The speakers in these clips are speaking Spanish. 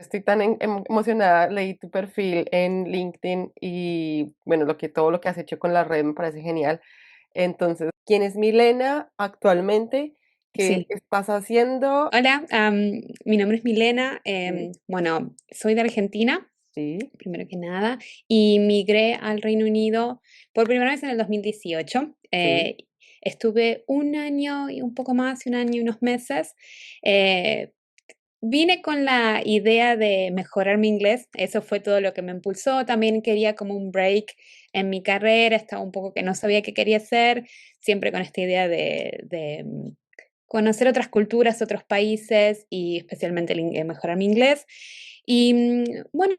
estoy tan emocionada, leí tu perfil en LinkedIn y bueno, todo lo que has hecho con la red me parece genial. Entonces, ¿quién es Milena actualmente? ¿Qué Sí. estás haciendo? Hola, mi nombre es Milena. Sí, Bueno, soy de Argentina, sí, primero que nada, y migré al Reino Unido por primera vez en el 2018. sí, Estuve un año y un poco más, un año y unos meses. Eh, Vine con la idea de mejorar mi inglés, eso fue todo lo que me impulsó. También quería como un break en mi carrera, estaba un poco que no sabía qué quería hacer, siempre con esta idea de conocer otras culturas, otros países y especialmente mejorar mi inglés. Y bueno,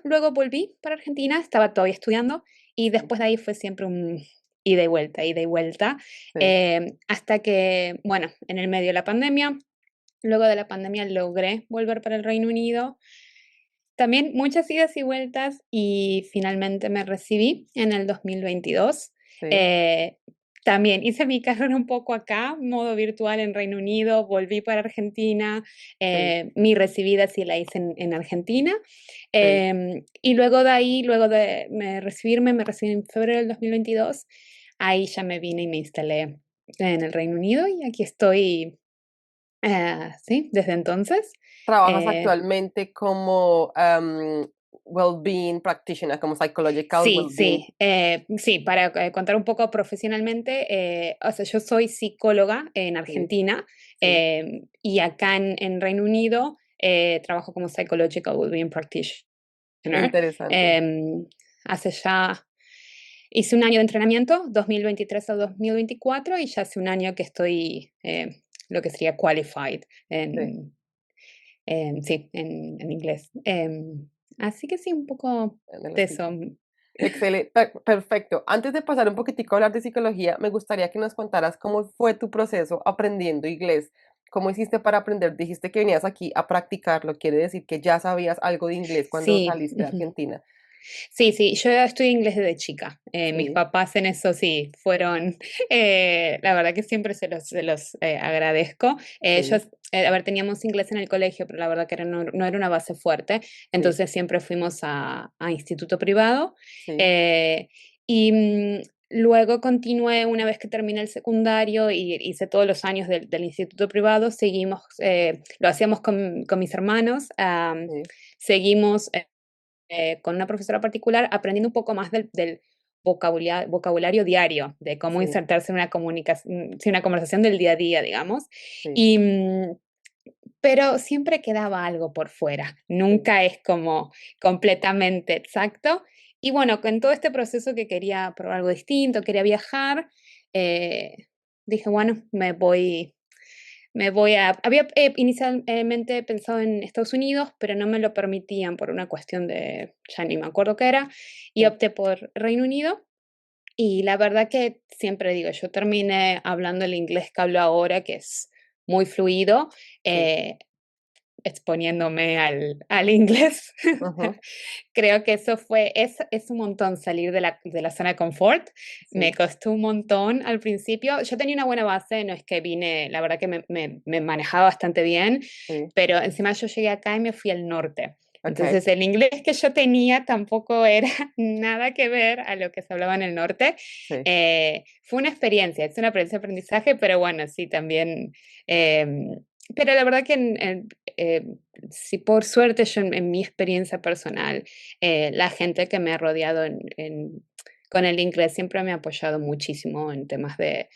luego volví para Argentina, estaba todavía estudiando y después de ahí fue siempre un ida y vuelta, sí. hasta que, bueno, en el medio de la pandemia, luego de la pandemia logré volver para el Reino Unido. También muchas idas y vueltas y finalmente me recibí en el 2022. Sí, Eh, También hice mi carrera un poco acá, modo virtual en Reino Unido, volví para Argentina, sí, mi recibida sí la hice en Argentina. sí. Y luego de ahí, luego de recibirme, me recibí en febrero del 2022, ahí ya me vine y me instalé en el Reino Unido y aquí estoy, sí, desde entonces. Trabajas Eh, actualmente como well-being practitioner, como psychological Sí, well-being. sí, sí, para contar un poco profesionalmente, o sea, yo soy psicóloga en Sí, Argentina, sí. y acá en Reino Unido trabajo como Psychological Wellbeing Practitioner. Interesante. Em, Hace ya, hice un año de entrenamiento, 2023 a 2024, y ya hace un año que estoy lo que sería qualified Sí, sí, en inglés. Así que sí, un poco en el de hospital. eso. Excelente, perfecto. Antes de pasar un poquitico a hablar de psicología, me gustaría que nos contaras cómo fue tu proceso aprendiendo inglés. ¿Cómo hiciste para aprender? Dijiste que venías aquí a practicarlo, quiere decir que ya sabías algo de inglés cuando Sí, saliste de ujú. Argentina. Sí, sí, yo estudié inglés desde chica. Mis Sí, papás en eso sí fueron, la verdad que siempre se los agradezco. sí, Ellos, a ver, teníamos inglés en el colegio, pero la verdad que no era una base fuerte, sí, entonces siempre fuimos a instituto privado. sí, eh, y luego continué una vez que terminé el secundario y hice todos los años del instituto privado, seguimos, lo hacíamos con mis hermanos, sí, seguimos con una profesora particular, aprendiendo un poco más del vocabulario diario, de cómo sí, insertarse en una comunicación, sí, una conversación del día a día, digamos. sí, Y, pero siempre quedaba algo por fuera, sí, nunca es como completamente exacto. Y bueno, con todo este proceso que quería probar algo distinto, quería viajar, dije, bueno, había inicialmente pensado en Estados Unidos, pero no me lo permitían por una cuestión de, ya ni me acuerdo qué era, y sí. opté por Reino Unido. Y la verdad que siempre digo, yo terminé hablando el inglés que hablo ahora, que es muy fluido, Sí. eh, exponiéndome al inglés. Ujú, Creo que eso es un montón salir de la zona de confort. Me sí, costó un montón al principio. Yo tenía una buena base, no es que vine, la verdad que me manejaba bastante bien, sí. pero encima yo llegué acá y me fui al norte. Okay, Entonces el inglés que yo tenía tampoco era nada que ver a lo que se hablaba en el norte. sí. Fue una experiencia, es una experiencia de aprendizaje, pero bueno, sí, también. Pero la verdad que eh, sí, por suerte yo en mi experiencia personal, la gente que me ha rodeado con el inglés siempre me ha apoyado muchísimo en temas de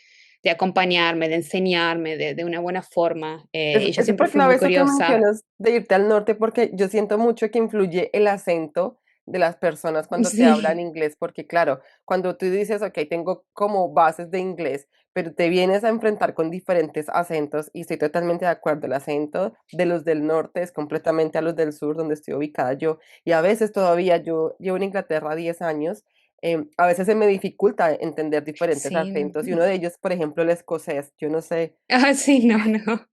acompañarme, de enseñarme de una buena forma. Y yo Es siempre súper fui clave muy eso que curiosa. mencionas de irte al norte, porque yo siento mucho que influye el acento de las personas cuando te hablan Sí, inglés, porque claro, cuando tú dices, ok, tengo como bases de inglés, pero te vienes a enfrentar con diferentes acentos, y estoy totalmente de acuerdo, el acento de los del norte es completamente a los del sur, donde estoy ubicada yo, y a veces todavía yo llevo en Inglaterra 10 años, a veces se me dificulta entender diferentes sí, no. acentos, y uno de ellos, por ejemplo, el escocés, yo no sé. Ah, sí, no, no.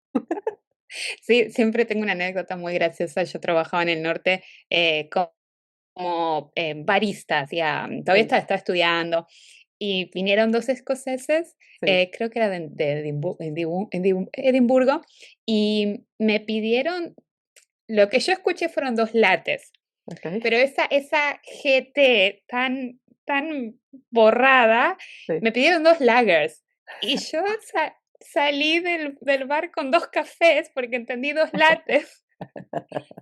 Sí, siempre tengo una anécdota muy graciosa. Yo trabajaba en el norte como barista, todavía Sí, estaba estudiando y vinieron dos escoceses, sí, creo que era de Edimburgo, y me pidieron lo que yo escuché fueron 2 lates, Okey, pero esa GT tan borrada, sí. me pidieron 2 lagers, y yo salí del bar con 2 cafés, porque entendí 2 lates.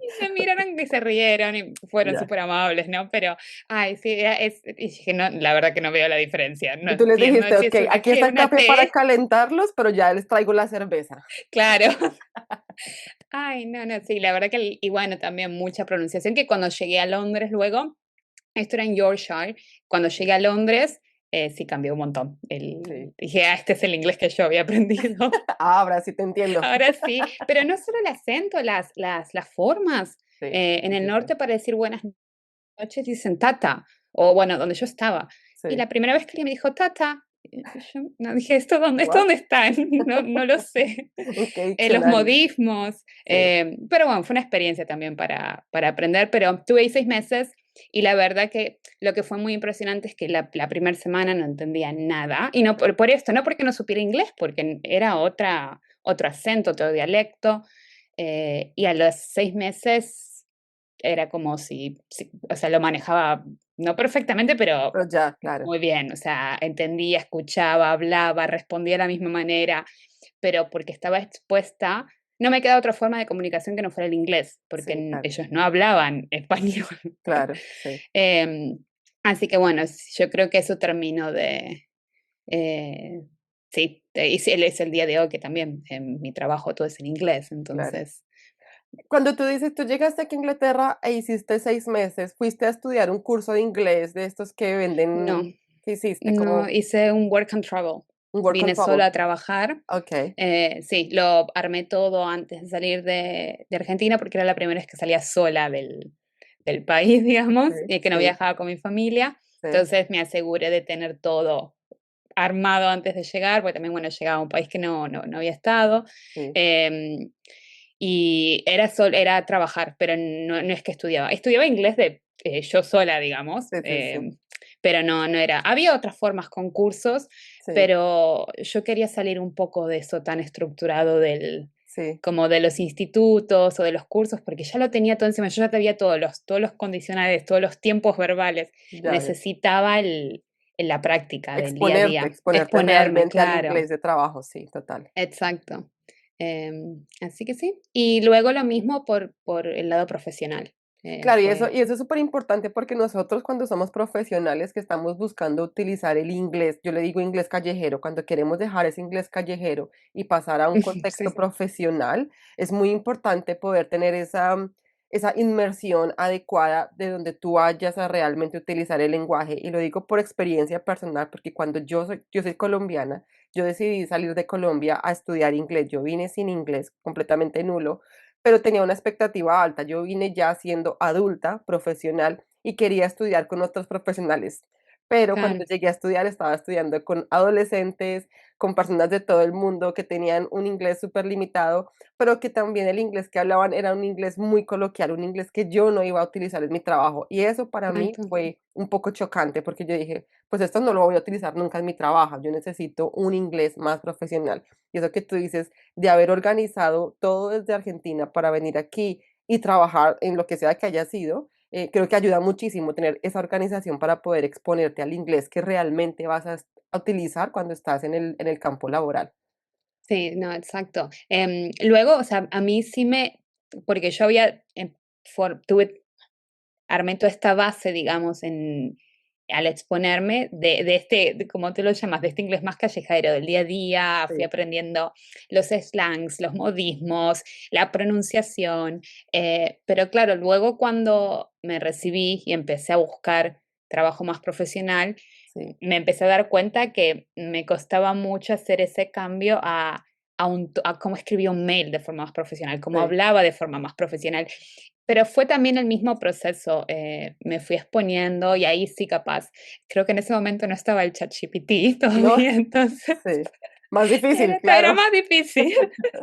Y me miraron y se rieron y fueron Ya. súper amables, ¿no? Pero, ay, sí, y dije: "No, la verdad que no veo la diferencia, no Y tú les entiendo dijiste: si es "Okey, una aquí qué, está el una café para té". calentarlos, pero ya les traigo la cerveza". Claro. Ay, no, no, sí, la verdad que y bueno, también mucha pronunciación, que cuando llegué a Londres luego, esto era en Yorkshire, cuando llegué a Londres, sí cambió un montón. Sí. Dije: "Ah, este es el inglés que yo había aprendido". Ah, ahora sí te entiendo. Ahora sí, pero no solo el acento, las formas. Sí, En sí, el sí, sí. norte para decir buenas noches dicen tata, o bueno, donde yo estaba. Y Sí. la primera vez que alguien me dijo tata, yo no dije, ¿esto ¿What? dónde está? No, no lo sé. ¿En qué Los diccionario? modismos, Sí, pero bueno, fue una experiencia también para aprender, pero tuve ahí 6 meses y la verdad que lo que fue muy impresionante es que la primera semana no entendía nada, y no por esto, no porque no supiera inglés, porque era otro acento, otro dialecto, y a los 6 meses era como si, o sea, lo manejaba, no perfectamente, pero pero ya, claro. muy bien, o sea, entendía, escuchaba, hablaba, respondía de la misma manera, pero porque estaba expuesta, no me queda otra forma de comunicación que no fuera el inglés, porque Sí, claro, ellos no hablaban español. claro, sí. Em, Así que bueno, yo creo que eso terminó de, eh, sí, y sí, es el día de hoy que también en mi trabajo todo es en inglés, Claro. entonces, Cuando tú dices, tú llegaste aquí a Inglaterra e hiciste 6 meses, ¿fuiste a estudiar un curso de inglés de estos que no, venden? ¿Qué hiciste? no, Como hice un work and travel. un work and Vine sola travel. a trabajar. Okey, Sí, lo armé todo antes de salir de Argentina, porque era la primera vez que salía sola del país, digamos, sí, y que no sí, viajaba con mi familia. sí, Entonces me aseguré de tener todo armado antes de llegar, porque también, bueno, llegaba a un país que no había estado. sí, Em, y era trabajar, pero no es que estudiaba. Estudiaba inglés yo sola, digamos, sí, sí, sí, pero no era. Había otras formas con cursos, sí, pero yo quería salir un poco de eso tan estructurado sí, como de los institutos o de los cursos, porque ya lo tenía todo encima, yo ya tenía todos los condicionales, todos los tiempos verbales. ya veo. Necesitaba la práctica del día a día, Exponerte exponerme, realmente al claro. inglés de trabajo, sí, total. Exacto. Así que sí. Y luego lo mismo por el lado profesional. Claro, Fue y eso es súper importante porque nosotros cuando somos profesionales que estamos buscando utilizar el inglés, yo le digo inglés callejero, cuando queremos dejar ese inglés callejero y pasar a un contexto sí, profesional, es muy importante poder tener esa inmersión adecuada de donde tú vayas a realmente utilizar el lenguaje. Y lo digo por experiencia personal, porque cuando yo soy colombiana, yo decidí salir de Colombia a estudiar inglés. Yo vine sin inglés, completamente nulo, pero tenía una expectativa alta. Yo vine ya siendo adulta, profesional y quería estudiar con otros profesionales. Pero cuando claro, llegué a estudiar, estaba estudiando con adolescentes, con personas de todo el mundo que tenían un inglés súper limitado, pero que también el inglés que hablaban era un inglés muy coloquial, un inglés que yo no iba a utilizar en mi trabajo. Y eso para mí exacto. fue un poco chocante porque yo dije, pues esto no lo voy a utilizar nunca en mi trabajo, yo necesito un inglés más profesional. Y eso que tú dices, de haber organizado todo desde Argentina para venir aquí y trabajar en lo que sea que haya sido, creo que ayuda muchísimo tener esa organización para poder exponerte al inglés que realmente vas a utilizar cuando estás en el campo laboral. Sí, no, exacto. Luego, o sea, a mí sí porque yo había, armé toda esta base, digamos, al exponerme como tú lo llamas, de este inglés más callejero, del día a día, fui Sí, aprendiendo los slangs, los modismos, la pronunciación, pero claro, luego cuando me recibí y empecé a buscar trabajo más profesional, sí, me empecé a dar cuenta que me costaba mucho hacer ese cambio a cómo escribía un mail de forma más profesional, cómo sí. hablaba de forma más profesional. Pero fue también el mismo proceso, me fui exponiendo y ahí sí capaz. Creo que en ese momento no estaba el ChatGPT ¿No? todavía, entonces Sí. Más difícil, era claro. más difícil.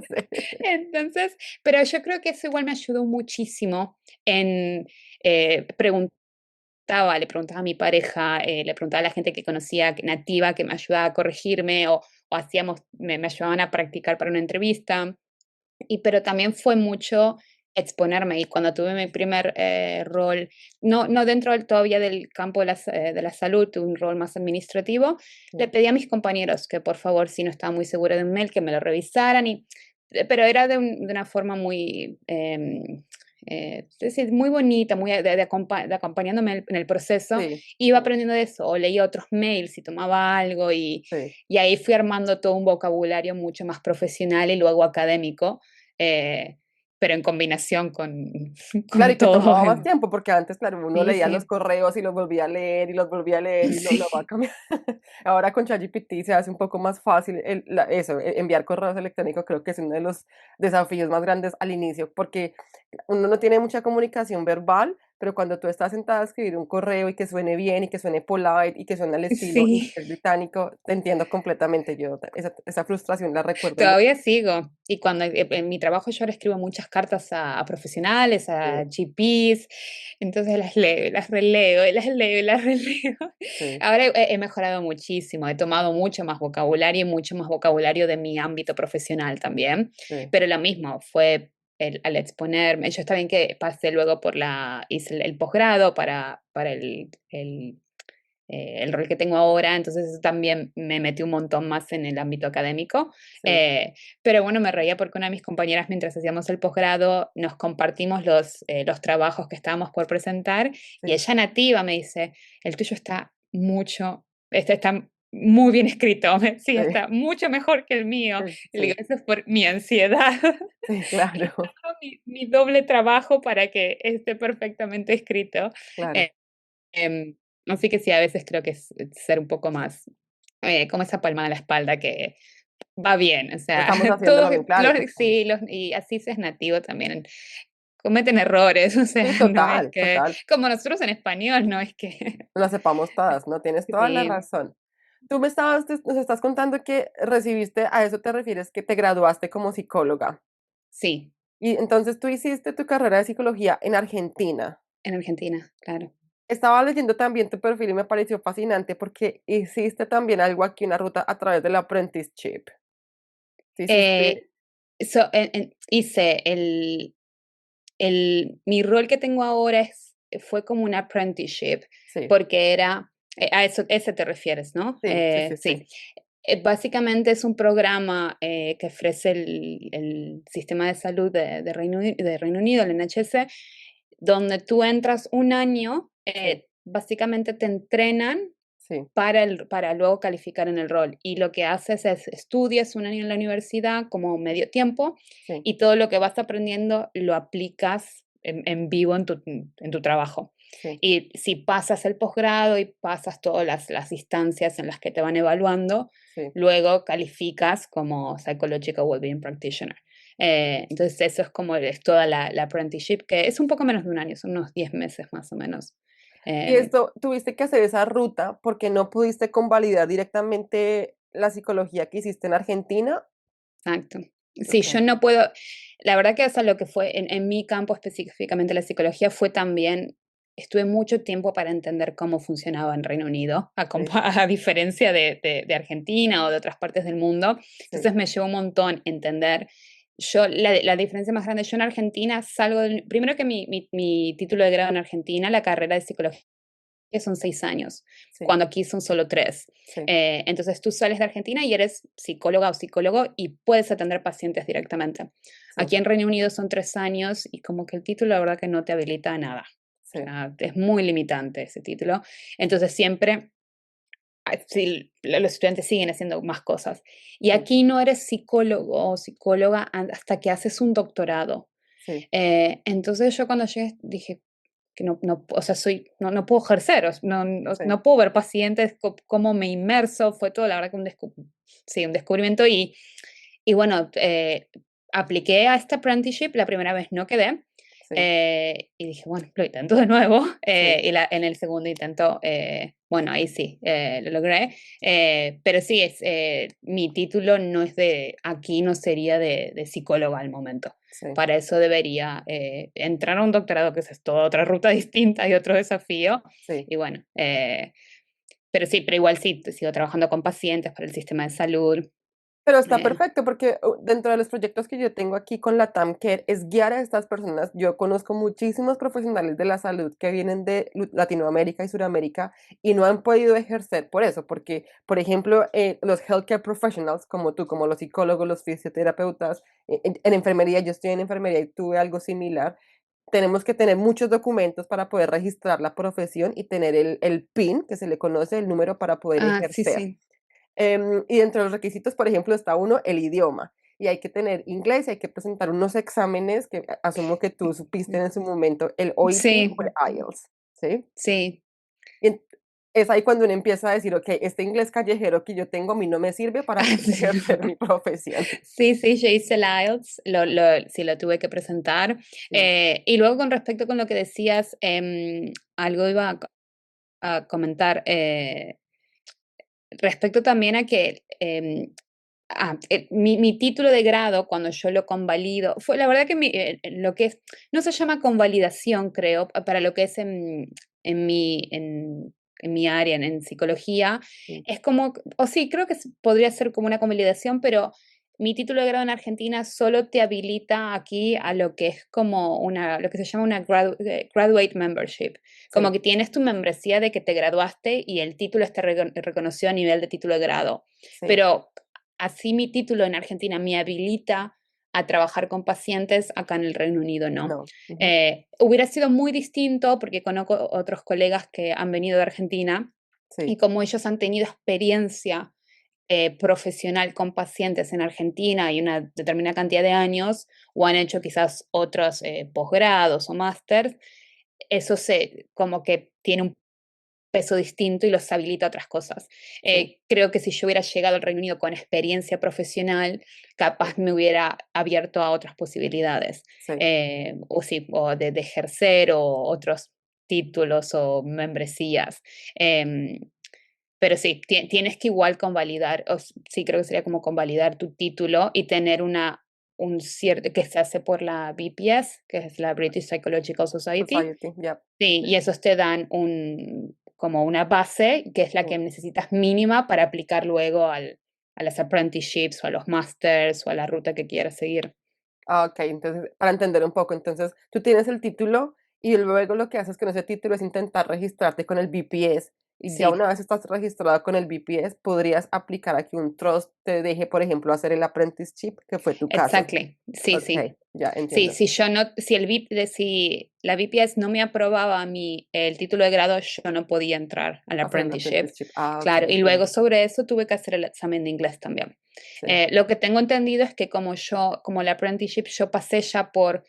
Sí, Entonces, pero yo creo que eso igual me ayudó muchísimo en le preguntaba a mi pareja, le preguntaba a la gente que conocía nativa que me ayudaba a corregirme o me ayudaban a practicar para una entrevista. Pero también fue mucho exponerme. Y cuando tuve mi primer rol, no dentro todavía del campo de la salud, tuve un rol más administrativo, le Sí, pedí a mis compañeros que por favor, si no estaba muy segura de un mail, que me lo revisaran. Pero era de una forma muy, es decir, muy bonita, muy de acompañándome en el proceso. sí, Iba sí, aprendiendo de eso, o leía otros mails y tomaba algo, sí. y ahí fui armando todo un vocabulario mucho más profesional y luego académico. eh, pero en combinación con, Claro, y con te todo. tomaba más tiempo, porque antes, claro, uno Sí, leía los sí, correos y los volvía a leer y los volvía a leer y lo va a sí, cambiar. Ahora con ChatGPT se hace un poco más fácil eso, enviar correos electrónicos creo que es uno de los desafíos más grandes al inicio, porque uno no tiene mucha comunicación verbal, pero cuando tú estás sentada a escribir un correo y que suene bien y que suene polite y que suene al estilo sí. inglés británico, te entiendo completamente. Yo esa frustración la recuerdo mucho. Todavía sigo. Y cuando en mi trabajo yo ahora escribo muchas cartas a profesionales, a Sí, GPs, entonces las leo, y las releo, y las leo, y las releo. sí, Ahora he mejorado muchísimo, he tomado mucho más vocabulario y mucho más vocabulario de mi ámbito profesional también. sí, Pero lo mismo, fue al exponerme. Yo está bien que pasé luego hice el posgrado para el rol que tengo ahora, entonces eso también me metí un montón más en el ámbito académico. sí, Pero bueno, me reía porque una de mis compañeras, mientras hacíamos el posgrado, nos compartimos los trabajos que estábamos por presentar, y sí, ella nativa me dice, el tuyo está muy bien escrito, me decía, sí, está mucho mejor que el mío. sí, Y le sí, digo, eso es por mi ansiedad. sí, Y claro, todo mi doble trabajo para que esté perfectamente escrito. claro. Eh, Em, Así que sí, a veces creo que es ser un poco más, como esa palmada en la espalda que va bien, o sea, Estamos todos haciéndolo bien, claro que estamos. sí, y así seas nativo también cometen errores, o sea, Sí, no es total, que total. como nosotros en español, no es que Lo sepamos todas, ¿no? Tienes toda la sí, razón. Tú nos estás contando que recibiste, a eso te refieres, que te graduaste como psicóloga. sí, Y entonces tú hiciste tu carrera de psicología en Argentina. en Argentina, claro. Estaba leyendo también tu perfil y me pareció fascinante porque hiciste también algo aquí, una ruta a través del apprenticeship. Sí, Eh, hiciste, hice mi rol que tengo ahora fue como un apprenticeship, sí, porque era, a eso ese te refieres, ¿no? sí, sí, sí, sí, Sí. Básicamente es un programa que ofrece el sistema de salud de Reino Unido, el NHS, donde tú entras un año, sí, básicamente te entrenan sí, para luego calificar en el rol. Y lo que haces es estudias un año en la universidad como medio tiempo, sí, y todo lo que vas aprendiendo lo aplicas en vivo en tu trabajo. sí, Y si pasas el posgrado y pasas todas las instancias en las que te van evaluando, sí. luego calificas como Psychological Wellbeing Practitioner. Entonces eso es como es toda la apprenticeship, que es un poco menos de un año, son unos 10 meses más o menos. Y Em, esto, tuviste que hacer esa ruta porque no pudiste convalidar directamente la psicología que hiciste en Argentina. Exacto. Sí, yo Okey, no puedo, la verdad que eso lo que fue en mi campo específicamente la psicología fue también, estuve mucho tiempo para entender cómo funcionaba en Reino Unido, sí, a diferencia de Argentina o de otras partes del mundo. sí, Entonces me llevó un montón entender. La diferencia más grande, yo en Argentina salgo primero que mi título de grado en Argentina, la carrera de psicología que son 6 años, sí, cuando aquí son solo 3. sí, Entonces tú sales de Argentina y eres psicóloga o psicólogo y puedes atender pacientes directamente. sí, Aquí en Reino Unido son 3 años y como que el título la verdad que no te habilita a nada. O sí, sea, es muy limitante ese título. Entonces siempre sí, los estudiantes siguen haciendo más cosas. Y sí, aquí no eres psicólogo o psicóloga hasta que haces un doctorado. sí, Entonces yo cuando llegué dije, que o sea, no puedo ejercer, sí, no puedo ver pacientes, cómo me inmerso, fue todo, la verdad que sí, un descubrimiento. Y bueno, apliqué a este apprenticeship, la primera vez no quedé, sí, y dije, bueno, lo intento de nuevo, sí, en el segundo intento, bueno, ahí sí, lo logré, pero sí, mi título no es aquí no sería de psicóloga al momento. sí, Para eso debería entrar a un doctorado, que esa es toda otra ruta distinta y otro desafío. sí. Y bueno, pero sí, pero igual sí, sigo trabajando con pacientes para el sistema de salud. Pero está Eh, perfecto porque dentro de los proyectos que yo tengo aquí con la TAMCare es guiar a estas personas. Yo conozco muchísimos profesionales de la salud que vienen de Latinoamérica y Suramérica y no han podido ejercer por eso, porque, por ejemplo, los healthcare professionals como tú, como los psicólogos, los fisioterapeutas, en enfermería, yo estoy en enfermería y tuve algo similar. Tenemos que tener muchos documentos para poder registrar la profesión y tener el PIN, que se le conoce, el número para poder sí, ejercer. sí. Y dentro de los requisitos, por ejemplo, está uno, el idioma. Y hay que tener inglés, y hay que presentar unos exámenes que asumo que tú supiste en su momento, el OET o Sí, el IELTS, ¿sí? sí. Y es ahí cuando uno empieza a decir, ok, este inglés callejero que yo tengo a mí no me sirve para Ah, poder sí. ejercer mi profesión. Sí, sí, yo hice el IELTS, sí lo tuve que presentar. Sí, Y luego con respecto con lo que decías, algo iba a comentar, respecto también a que, mi título de grado, cuando yo lo convalido, fue la verdad que lo que es, no se llama convalidación, creo, para lo que es en mi, en mi área, en psicología, sí, es como, o sí, creo que podría ser como una convalidación, pero mi título de grado en Argentina solo te habilita aquí a lo que es como lo que se llama una graduate membership, como sí, que tienes tu membresía de que te graduaste y el título está reconocido a nivel de título de grado. sí, Pero así mi título en Argentina me habilita a trabajar con pacientes, acá en el Reino Unido no. no, ujú, Hubiera sido muy distinto porque conozco otros colegas que han venido de Argentina y sí, como ellos han tenido experiencia profesional con pacientes en Argentina y una determinada cantidad de años, o han hecho quizás otros posgrados o másters, eso como que tiene un peso distinto y los habilita a otras cosas. sí, Creo que si yo hubiera llegado al Reino Unido con experiencia profesional, sí, capaz me hubiera abierto a otras posibilidades, sí, o sí, o de ejercer o otros títulos o membresías. Em, pero sí, tienes que igual convalidar, sí creo que sería como convalidar tu título y tener un cierto, que se hace por la BPS, que es la British Psychological Society. society, ya, Sí, y esos te dan como una base, que es la sí. que necesitas mínima para aplicar luego a las apprenticeships o a los masters o a la ruta que quieras seguir. Ah, okey, entonces, para entender un poco, entonces, tú tienes el título y luego lo que haces con ese título es intentar registrarte con el BPS, y ya Sí, una vez estás registrada con el BPS, podrías aplicar a que un trust te deje, por ejemplo, hacer el apprenticeship, que fue tu caso. exactly. Sí, sí. Okey, ya Sí, entiendo. si yo no, si el VIP, si la BPS no me aprobaba el título de grado, yo no podía entrar al Hacer el apprenticeship. apprenticeship. Ah, okey, Claro, y luego entiendo. sobre eso tuve que hacer el examen de inglés también. Sí, Lo que tengo entendido es que como el apprenticeship, yo pasé ya por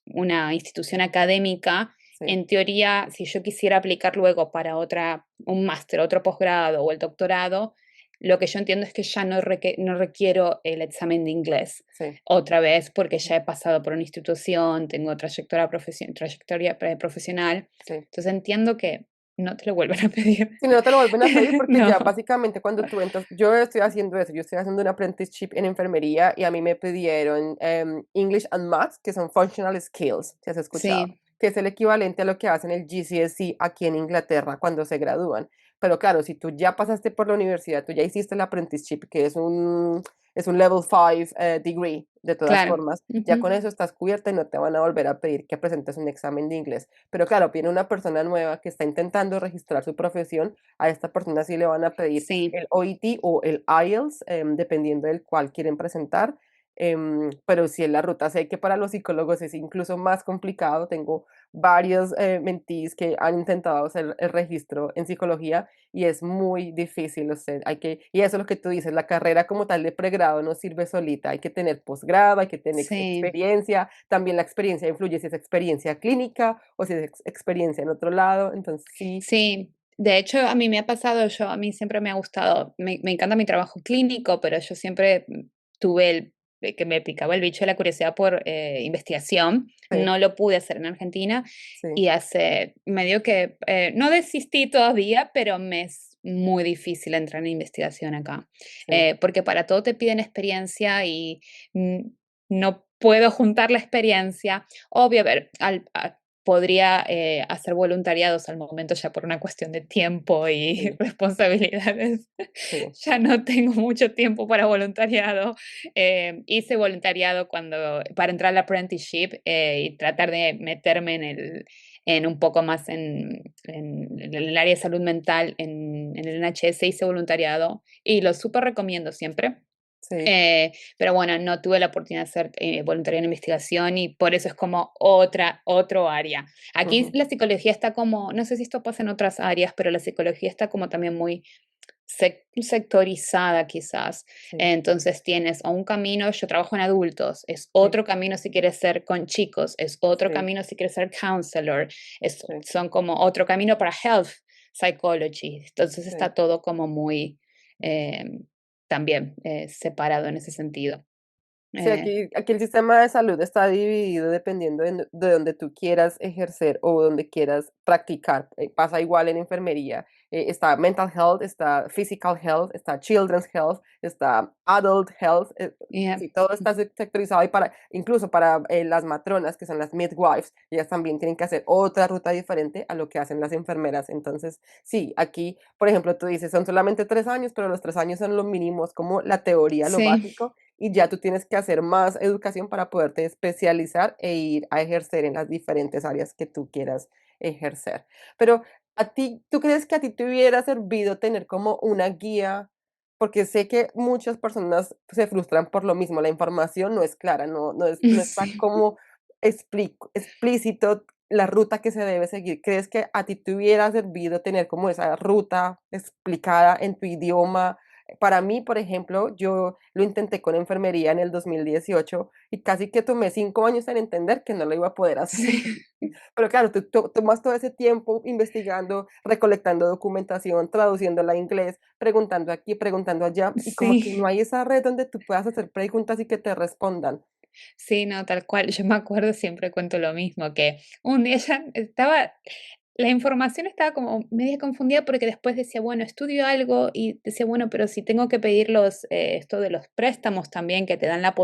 una institución académica. sí. En teoría, si yo quisiera aplicar luego para un máster, otro posgrado o el doctorado, lo que yo entiendo es que ya no requiero el examen de inglés Sí. otra vez porque Ujú. ya he pasado por una institución, tengo trayectoria profesional. Sí. Entonces entiendo que no te lo vuelven a pedir. Si no te lo vuelven a pedir, porque ya No. básicamente cuando tú entras, yo estoy haciendo eso, yo estoy haciendo un apprenticeship en enfermería y a mí me pidieron English and Maths, que son Functional Skills, si has escuchado, Sí, que es el equivalente a lo que hacen el GCSE aquí en Inglaterra cuando se gradúan. Pero claro, si tú ya pasaste por la universidad, tú ya hiciste el apprenticeship, que es un level 5 degree, de todas claro. formas, ya Ujú. con eso estás cubierta y no te van a volver a pedir que presentes un examen de inglés. Pero claro, viene una persona nueva que está intentando registrar su profesión, a esta persona sí le van a pedir Sí, el OET o el IELTS, dependiendo del cual quieren presentar. Pero sí en la ruta. Sé que para los psicólogos es incluso más complicado. Tengo varios mentees que han intentado hacer el registro en psicología y es muy difícil. O sea, y eso es lo que tú dices, la carrera como tal de pregrado no sirve solita. Hay que tener posgrado, hay que tener sí, experiencia. También la experiencia influye si es experiencia clínica o si es experiencia en otro lado. Entonces, sí, sí. De hecho, a mí me ha pasado, a mí siempre me ha gustado, me encanta mi trabajo clínico, pero yo siempre tuve que me picaba el bicho de la curiosidad por investigación. sí, No lo pude hacer en Argentina sí, y hace medio que, no desistí todavía, pero me es muy difícil entrar en investigación acá. sí, Porque para todo te piden experiencia y mm, no puedo juntar la experiencia. Obvio, a ver, podría hacer voluntariados al momento ya por una cuestión de tiempo y sí, responsabilidades. sí, Ya no tengo mucho tiempo para voluntariado. Hice voluntariado para entrar al apprenticeship y tratar de meterme en un poco más en el área de salud mental en el NHS. Hice voluntariado y lo súper recomiendo siempre. sí, Pero bueno, no tuve la oportunidad de hacer voluntariado en investigación y por eso es como otro área. Aquí ujú, la psicología está como, no sé si esto pasa en otras áreas, pero la psicología está como también muy sectorizada quizás. sí, Entonces tienes o un camino, yo trabajo en adultos, es sí, otro camino si quieres ser con chicos, es otro sí, camino si quieres ser counselor, sí, son como otro camino para health psychology. Entonces sí. está todo como muy eh, también separado en ese sentido. Sí, Eh, aquí el sistema de salud está dividido dependiendo de donde tú quieras ejercer o donde quieras practicar. Pasa igual en enfermería. Está mental health, está physical health, está children's health, está adult health. yeah, Sí, todo está sectorizado y incluso para las matronas, que son las midwives, ellas también tienen que hacer otra ruta diferente a lo que hacen las enfermeras. Entonces, sí, aquí, por ejemplo, tú dices, son solamente 3 años, pero los 3 años son lo mínimo, es como la teoría, lo sí, básico y ya tú tienes que hacer más educación para poderte especializar e ir a ejercer en las diferentes áreas que tú quieras ejercer. Pero a ti, ¿tú crees que a ti te hubiera servido tener como una guía? Porque sé que muchas personas se frustran por lo mismo, la información no es clara, no está sí. como explícito la ruta que se debe seguir. ¿Crees que a ti te hubiera servido tener como esa ruta explicada en tu idioma? Para mí, por ejemplo, yo lo intenté con enfermería en el 2018 y casi que tomé 5 años en entender que no lo iba a poder hacer. Sí, Pero claro, tú tomas todo ese tiempo investigando, recolectando documentación, traduciéndola a inglés, preguntando aquí, preguntando allá, y como que sí. no hay esa red donde tú puedas hacer preguntas y que te respondan. Sí, no, tal cual. Yo me acuerdo, siempre cuento lo mismo, que un día ya estaba, la información estaba como media confundida porque después decía, bueno, estudio algo y decía, bueno, pero si tengo que pedir esto de los préstamos también que te dan la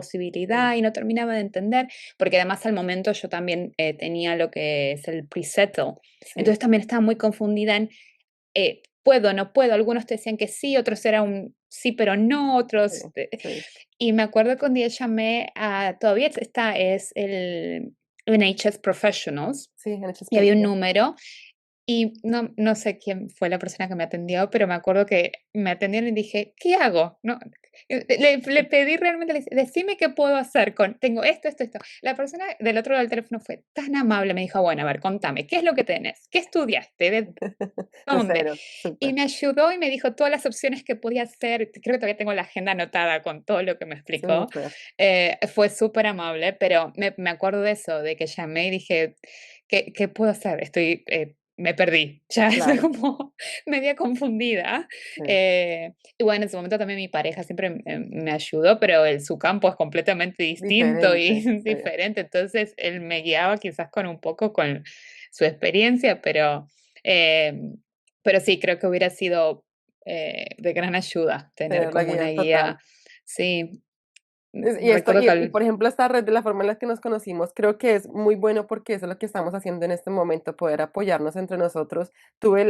Sí, posibilidad y no terminaba de entender, porque además al momento yo también tenía lo que es el pre-settle. sí, Entonces también estaba muy confundida en puedo, no puedo. Algunos te decían que sí, otros era un sí, pero no, sí, otros. sí, Y me acuerdo que un día llamé todavía está, es el NHS Professionals, sí, en hecho y había un especial. número y no sé quién fue la persona que me atendió, pero me acuerdo que me atendieron y dije: "¿Qué hago?". No, le pedí realmente, le dije: "Decime qué puedo hacer tengo esto, esto, esto". La persona del otro lado del teléfono fue tan amable, me dijo: "Bueno, a ver, contame, ¿qué es lo que tenés? ¿Qué estudiaste? ¿De De dónde?". cero, Y súper, me ayudó y me dijo todas las opciones que podía hacer. Creo que todavía tengo la agenda anotada con todo lo que me explicó. súper, Fue súper amable, pero me acuerdo de eso, de que llamé y dije: "¿Qué puedo hacer? Me perdí". Ya estoy claro, como media confundida. sí, Y bueno, en ese momento también mi pareja siempre me ayudó, pero su campo es completamente distinto y diferente, sí, diferente. Entonces, él me guiaba quizás con un poco con su experiencia, em, pero sí, creo que hubiera sido de gran ayuda tener tener la como una guía total. guía. Sí, Y esto, recuerdo y que por ejemplo, esta red de la forma en la que nos conocimos, creo que es muy bueno porque eso es lo que estamos haciendo en este momento, poder apoyarnos entre nosotros. Tuve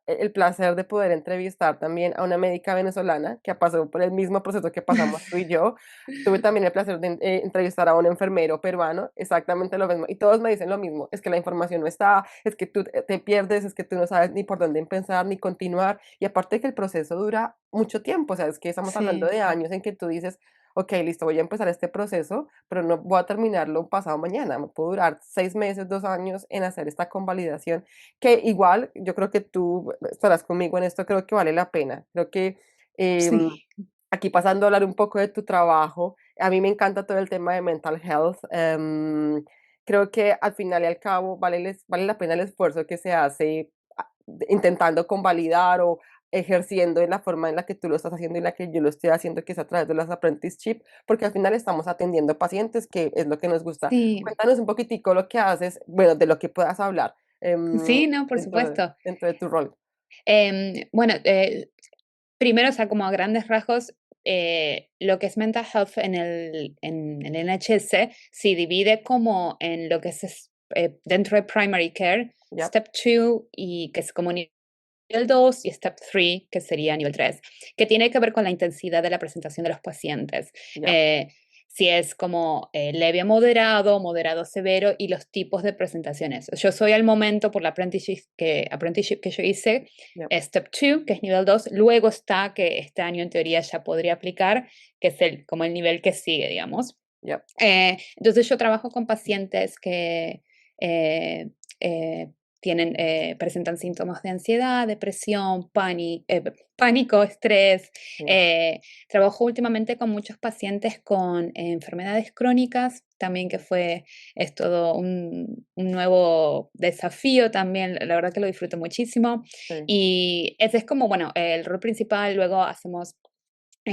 el placer de poder entrevistar también a una médica venezolana que pasó por el mismo proceso que pasamos tú y yo. Tuve también el placer de entrevistar a un enfermero peruano, exactamente lo mismo. Y todos me dicen lo mismo, es que la información no está, es que tú te pierdes, es que tú no sabes ni por dónde empezar ni continuar. Y aparte que el proceso dura mucho tiempo, o sea, es que estamos hablando sí, de años en que tú dices, ok, listo, voy a empezar este proceso, pero no voy a terminarlo pasado mañana. Me puedo durar 6 meses, 2 años en hacer esta convalidación, que igual yo creo que tú estarás conmigo en esto, creo que vale la pena. Creo que em, sí, aquí pasando a hablar un poco de tu trabajo, a mí me encanta todo el tema de mental health. Creo que al final y al cabo vale la pena el esfuerzo que se hace intentando convalidar o ejerciendo en la forma en la que tú lo estás haciendo y la que yo lo estoy haciendo, que es a través de las apprenticeship, porque al final estamos atendiendo pacientes, que es lo que nos gusta. sí, Cuéntanos un poquitico lo que haces, bueno, de lo que puedas hablar sí, no, por dentro supuesto. dentro de tu rol. Bueno, primero, o sea, como a grandes rasgos, lo que es mental health en el NHS se divide como en lo que es dentro de primary care, Yep, step 2, y que es como nivel 2 y step 3, que sería nivel 3, que tiene que ver con la intensidad de la presentación de los pacientes. yep, Eh, si es como leve a moderado, moderado a severo y los tipos de presentaciones. Yo soy al momento, por la apprenticeship que yo hice, yep, step 2, que es nivel 2. Luego está, que este año en teoría ya podría aplicar, que es como el nivel que sigue, digamos. yep. Entonces yo trabajo con pacientes que eh, eh, presentan síntomas de ansiedad, depresión, pánico, estrés. Sí, Eh, Trabajo últimamente con muchos pacientes con enfermedades crónicas, también es todo un nuevo desafío también, la verdad que lo disfruto muchísimo. sí, Y ese es como, bueno, el rol principal, luego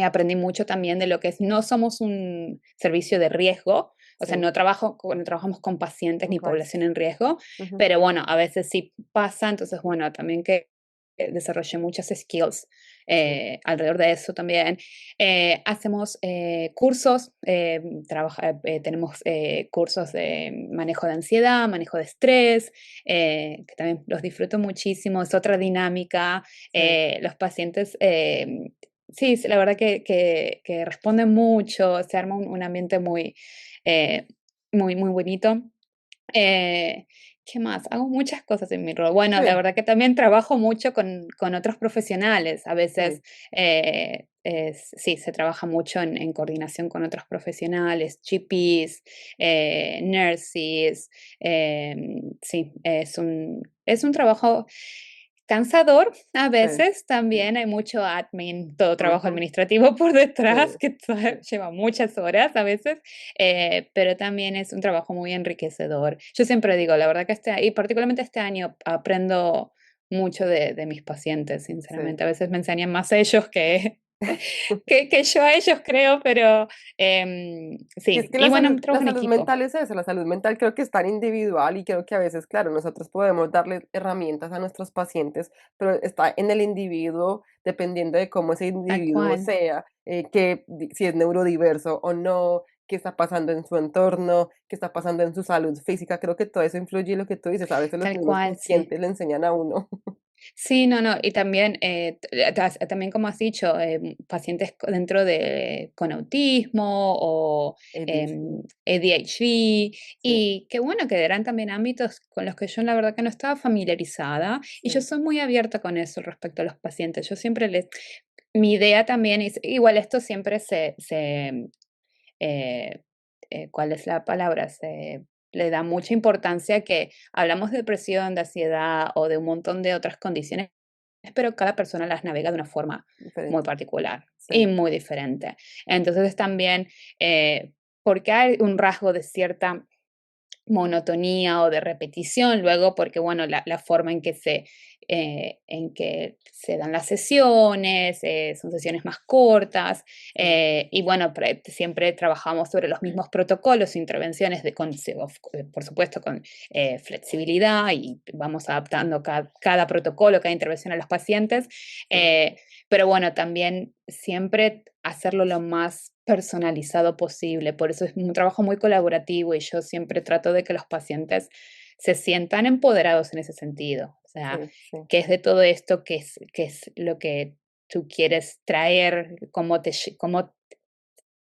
aprendí mucho también de lo que es, no somos un servicio de riesgo, o sea, sí. no trabajamos con pacientes En ni población crisis. en riesgo, Ujú, pero bueno, a veces sí pasa, entonces bueno, también que desarrollé muchas skills sí, alrededor de eso también. Hacemos cursos, tenemos cursos de manejo de ansiedad, manejo de estrés, que también los disfruto muchísimo, es otra dinámica. sí. Los pacientes sí, la verdad que responden mucho, se arma un ambiente eh, muy bonito. Eh, ¿Qué más? Hago muchas cosas en mi rol. Bueno, la Sí, verdad que también trabajo mucho con otros profesionales. A veces, sí, sí, se trabaja mucho en coordinación con otros profesionales, GPs, nurses. Sí, es un trabajo cansador a sí, veces sí. también, hay mucho admin, todo trabajo Ujú, administrativo por sí, detrás que sí, lleva muchas horas a veces, pero también es un trabajo muy enriquecedor. Yo siempre digo, la verdad que y particularmente este año aprendo mucho de mis pacientes, sí. sinceramente. A veces me enseñan más ellos que yo a ellos, creo, pero Y es sí. que Y bueno, la trabajo en salud equipo. mental es eso, la salud mental creo que es tan individual y creo que a veces, claro, nosotros podemos darle herramientas a nuestros pacientes, pero está en el individuo, dependiendo de cómo ese Tal individuo cual. sea, si es neurodiverso o no, qué está pasando en su entorno, qué está pasando en su salud física. Creo que todo eso influye en lo que tú dices. A veces los Tal mismos cual, sí. pacientes le enseñan a uno. Sí, no, no, y también, también como has dicho, pacientes con autismo o ADHD. ADHD, Sí, y qué bueno que eran también ámbitos con los que yo la verdad que no estaba familiarizada, y yo sí, soy muy abierta con eso respecto a los pacientes. Yo siempre mi idea también es, igual esto siempre eh, ¿cuál es la palabra? Se le da mucha importancia que hablamos de depresión, de ansiedad o de un montón de otras condiciones, pero cada persona las navega de una forma muy diferente. particular Sí, y muy diferente. Entonces también, porque hay un rasgo de cierta monotonía o de repetición luego, porque bueno, la forma en que se dan las sesiones, son sesiones más cortas, sí, y bueno, siempre trabajamos sobre los mismos protocolos, intervenciones por supuesto con flexibilidad y vamos sí, adaptando cada protocolo, cada intervención a los pacientes, sí. eh, pero bueno, también siempre hacerlo lo más personalizado posible. Por eso es un trabajo muy colaborativo y yo siempre trato de que los pacientes se sientan empoderados en ese sentido. O Sí, sea, sí, qué es de todo esto, qué es lo que tú quieres traer, cómo te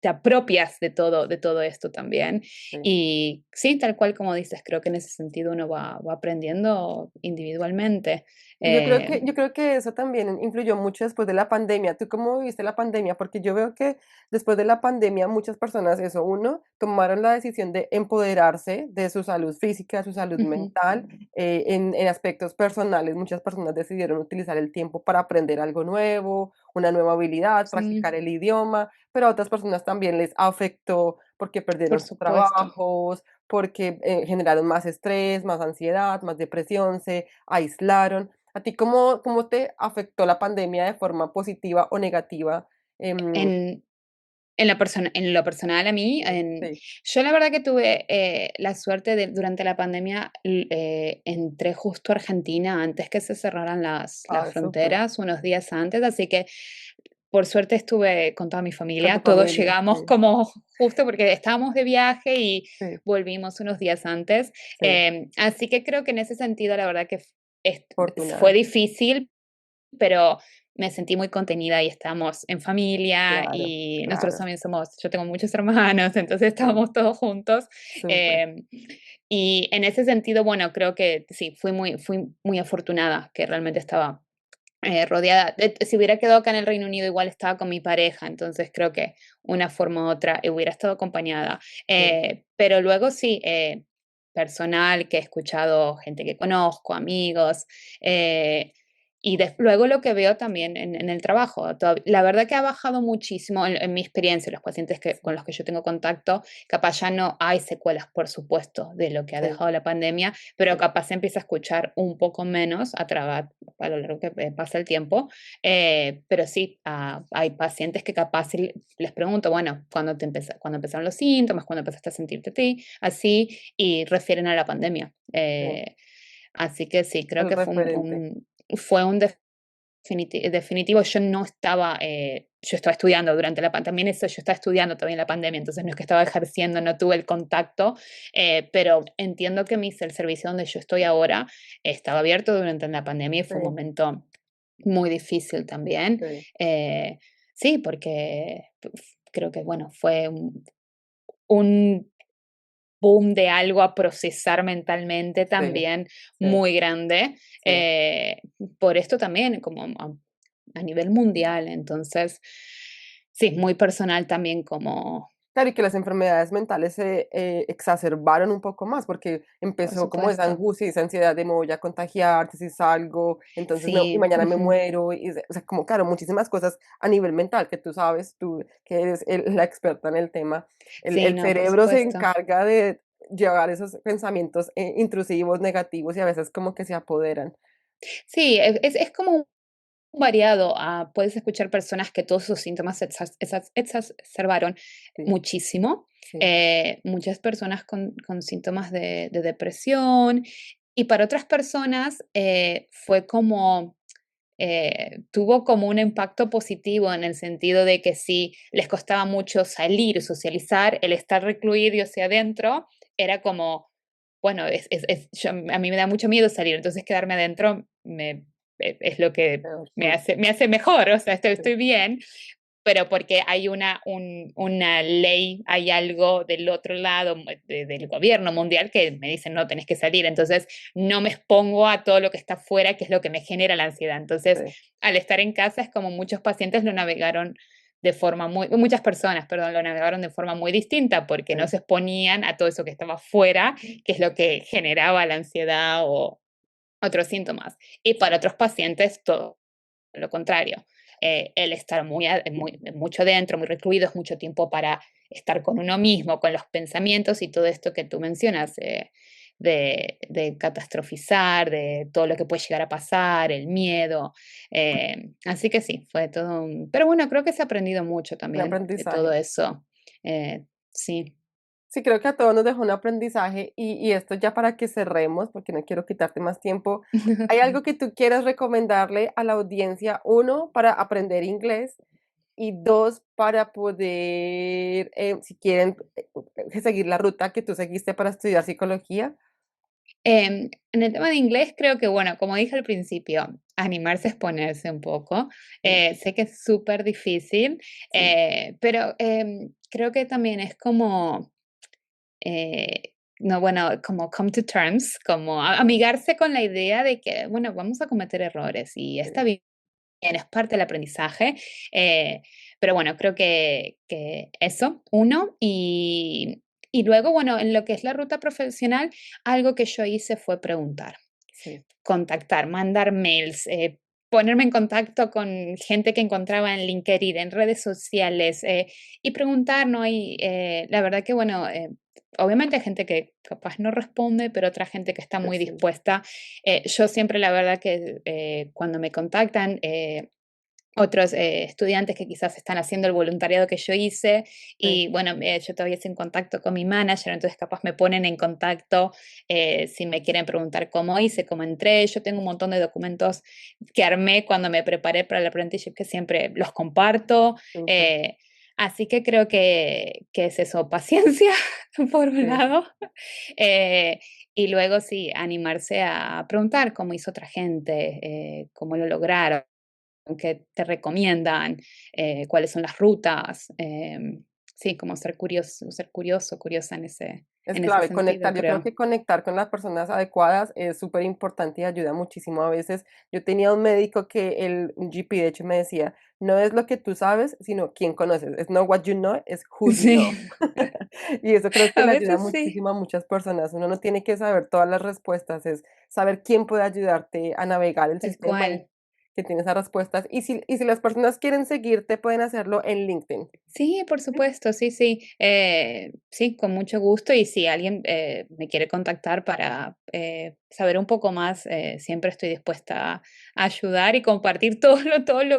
apropias de todo esto también. sí. Y sí, tal cual como dices, creo que en ese sentido uno va aprendiendo individualmente. Y Eh, yo creo que eso también influyó mucho después de la pandemia. ¿Tú cómo viviste la pandemia? Porque yo veo que después de la pandemia muchas personas, eso, uno, tomaron la decisión de empoderarse de su salud física, su salud Ujú, mental, en aspectos personales. Muchas personas decidieron utilizar el tiempo para aprender algo nuevo, una nueva habilidad, sí, practicar el idioma, pero a otras personas también les afectó porque por perdieron sus supuesto. trabajos, porque generaron más estrés, más ansiedad, más depresión, se aislaron. ¿A ti cómo te afectó la pandemia de forma positiva o negativa? En en lo personal a mí, Sí, yo la verdad que tuve, la suerte de durante la pandemia, entré justo a Argentina antes que se cerraran las súper, fronteras, unos días antes, así que por suerte estuve con toda mi Con tu familia, todos familia, llegamos sí, como justo porque estábamos de viaje y sí, volvimos unos días antes. sí, Así que creo que en ese sentido, la verdad que es fue afortunada, difícil, pero me sentí muy contenida y estábamos en familia claro, y nosotros claro, también yo tengo muchos hermanos, entonces sí, estábamos todos juntos. súper, em, y en ese sentido, bueno, creo que sí, fui muy afortunada, que realmente estaba rodeada. Si hubiera quedado acá en el Reino Unido, igual estaba con mi pareja, entonces creo que una forma u otra hubiera estado acompañada. sí, Pero luego sí, personal, que he escuchado gente que conozco, amigos, eh, y luego lo que veo también en el trabajo. La verdad que ha bajado muchísimo en mi experiencia, los pacientes con sí, los que yo tengo contacto, capaz ya no hay secuelas, por supuesto, de lo que ha sí, dejado la pandemia, pero sí, capaz se empieza a escuchar un poco menos a lo largo que pasa el tiempo. Pero sí, hay pacientes que capaz si les pregunto, bueno, cuando empezaron los síntomas, cuando empezaste a sentirte así, y refieren a la pandemia. sí, Así que sí, creo el que referente, fue un definitivo. Yo estaba estudiando durante la pandemia, también eso, yo estaba estudiando también la pandemia, entonces no es que estaba ejerciendo, no tuve el contacto, pero entiendo que el servicio donde yo estoy ahora estaba abierto durante la pandemia y fue un sí, momento muy difícil también. sí, Eh, sí, porque creo que, bueno, fue un boom de algo a procesar mentalmente sí, también sí, muy grande. sí. eh, por esto también, como a nivel mundial. Entonces, sí, muy personal también como, Claro, y que las enfermedades mentales se exacerbaron un poco más porque por empezó como esa supuesto. angustia y esa ansiedad de me voy a contagiar, si salgo, entonces y Sí, mañana me ujú, muero, y, o sea, como claro, muchísimas cosas a nivel mental que tú sabes, tú que eres la experta en el tema, sí, el no, por cerebro se supuesto. encarga de llevar esos pensamientos intrusivos, negativos y a veces como que se apoderan. Sí, es como variado. Puedes escuchar personas que todos sus síntomas exacerbaron Sí, muchísimo. sí, Muchas personas con síntomas de depresión. Y para otras personas fue como, tuvo como un impacto positivo en el sentido de que si les costaba mucho salir, socializar, el estar recluido hacia adentro era como, bueno, a mí me da mucho miedo salir, entonces quedarme adentro es lo que peor, me hace mejor, o sea, sí, estoy bien, pero porque hay una ley, hay algo del otro lado del gobierno mundial que me dicen, no, tenés que salir, entonces no me expongo a todo lo que está afuera, que es lo que me genera la ansiedad. Entonces, sí, al estar en casa es como muchos pacientes lo navegaron muchas personas, perdón, lo navegaron de forma muy distinta porque no sí, se exponían a todo eso que estaba afuera, que es lo que generaba la ansiedad o otros síntomas. Y para otros pacientes, todo lo contrario. El estar mucho dentro, muy recluido, es mucho tiempo para estar con uno mismo, con los pensamientos y todo esto que tú mencionas, de catastrofizar, de todo lo que puede llegar a pasar, el miedo. Así que sí, fue todo Pero bueno, creo que se ha aprendido mucho un también de todo aprendizaje. eso. Sí. Sí, creo que a todos nos dejó un aprendizaje y esto ya para que cerremos, porque no quiero quitarte más tiempo. ¿Hay algo que tú quieras recomendarle a la audiencia? Uno, para aprender inglés y dos, para poder, si quieren, seguir la ruta que tú seguiste para estudiar psicología. En el tema de inglés, creo que, bueno, como dije al principio, animarse a exponerse un poco. Sí, Sé que es súper difícil, sí, pero creo que también es como, no, bueno, como come to terms, como sí, amigarse con la idea de que, bueno, vamos a cometer errores y está sí, bien, es parte del aprendizaje. eh, pero bueno, creo que eso, uno, y luego, bueno, en lo que es la ruta profesional, algo que yo hice fue preguntar, sí, contactar, mandar mails, ponerme en contacto con gente que encontraba en LinkedIn, en redes sociales, y preguntar, ¿no? Y la verdad que, bueno, obviamente hay gente que capaz no responde, pero otra gente que está sí, muy sí, dispuesta. Yo siempre, la verdad que cuando me contactan, otros estudiantes que quizás están haciendo el voluntariado que yo hice Sí, y bueno, yo todavía estoy en contacto con mi manager, entonces capaz me ponen en contacto si me quieren preguntar cómo hice, cómo entré. Yo tengo un montón de documentos que armé cuando me preparé para el apprenticeship que siempre los comparto. súper, eh, Así que creo que es eso, paciencia por un sí. lado, eh, y luego sí, animarse a preguntar cómo hizo otra gente, cómo lo lograron, qué te recomiendan, cuáles son las rutas. Sí, como ser curioso, curiosa Es en ese clave sentido, conectar. Yo creo creo. que conectar con las personas adecuadas es súper importante y ayuda muchísimo. A veces yo tenía un médico que un GP de hecho me decía, no es lo que tú sabes, sino quién conoces. Es not what you know, es who you know. Sí, Y eso creo que a le ayuda veces sí, muchísimo a muchas personas. Uno no tiene que saber todas las respuestas, es saber quién puede ayudarte a navegar el tal sistema y cual. que tiene esas respuestas. Y si las personas quieren seguirte, pueden hacerlo en LinkedIn. Sí, por supuesto, sí, sí. Sí, con mucho gusto. Y si alguien me quiere contactar para saber un poco más, siempre estoy dispuesta a ayudar y compartir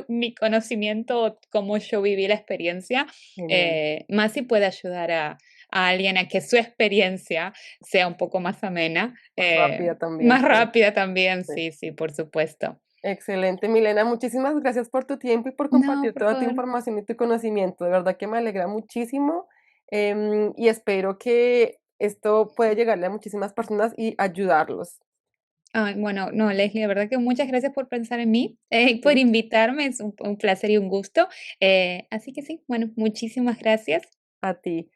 mi conocimiento, cómo yo viví la experiencia, Genial. más si puede ayudar a alguien a que su experiencia sea un poco más amena, Más rápida también, más sí. rápida también, Sí. sí, sí, por supuesto. Excelente, Milena. Muchísimas gracias por tu tiempo y por No, compartir por toda tu favor. información y tu conocimiento. De verdad que me alegra muchísimo, y espero que esto pueda llegarle a muchísimas personas y ayudarlos. Ay, bueno, no, Leslie, de verdad que muchas gracias por pensar en mí, y por Sí. invitarme, es un placer y un gusto. Así que sí, bueno, muchísimas gracias. A ti.